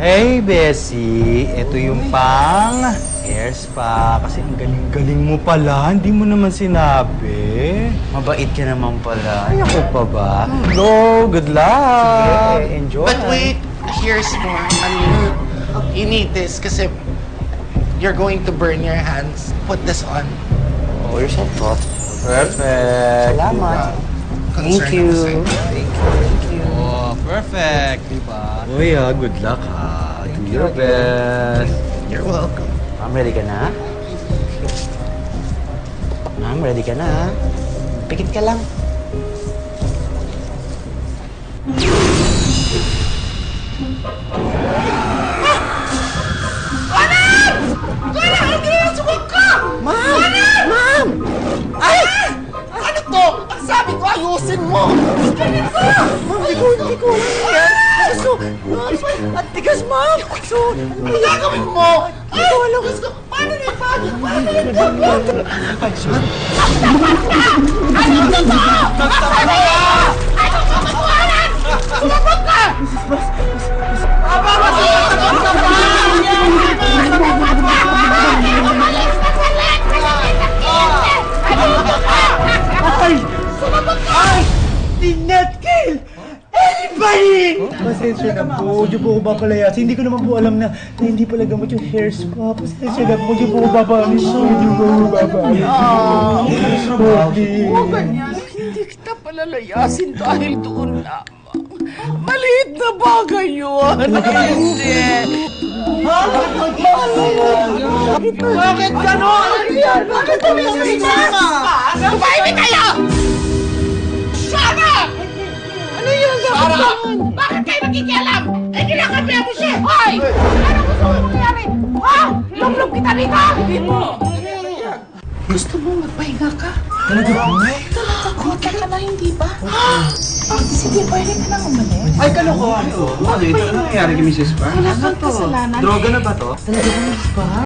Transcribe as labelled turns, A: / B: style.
A: Hey, Bessie. Ito yung pang hair spa. Kasi ang galing-galing mo pala. Hindi mo naman sinabi. Mabait ka naman pala. Ay, ako pa ba? Go! Good luck! Sige, enjoy.
B: But wait, here's more. I mean, you need this kasi you're going to burn your hands. Put this on.
A: Oh, you're so thoughtful. Perfect. Salamat.
B: Thank you.
A: Thank you. Oh, perfect. Diba? Uy, good luck, ha. Do your best.
B: You're welcome.
A: Ma'am, ready ka na? Ma'am, ready ka na? Pikit ka lang.
B: Ma'am! Ay! Ano to? Ang sabi ko, ayusin mo! Ganyan ko! Ma'am, hindi ko alam yan. Kaso, ang tigas, ma'am! Kaso, ang gagawin mo? Hindi ko alam. Kaso, paano na yung bagay? Paano na yung bagay? Ay, sorry. Anong totoo? Magsabi ka! Anong katotohanan? Sumabot ka! Aba, masusunod ka pa! Sumabot ka! Umalis na sa leg! Ay! Sumabot ka! Ay!
C: Did not kill anybody! Pasensya na po, di po ako papalayasin. Hindi ko naman po alam na hindi pala gamot yung hair spa. Pasensya na po, di po ako papaalis. Hindi po ako papaalis.
D: Huwag ganyan. Hindi kita palalayasin dahil doon lamang. Maliit na bagay yun. Hindi.
B: Bakit gano'n? Bakit tumisip ka? Tumahimik kayo! Shara! Ano yun? Shara! Bakit kayo nakikialam? Eh, kinakamaya mo siya! Hoy! Ano gusto mo mangyari? Ha? Lumlum kita rito! Hindi mo!
D: Gusto mo magpahinga ka?
C: Talaga po?
D: Talaga, kota ka na, hindi ba? Sige, pwede ka nang umalis.
C: Ay, kalokohan to. Bakit? Ano nangyari kay Mrs. Pa?
D: Wala kang kasalanan.
C: Droga na ba to? Talaga po, Mrs. Pa?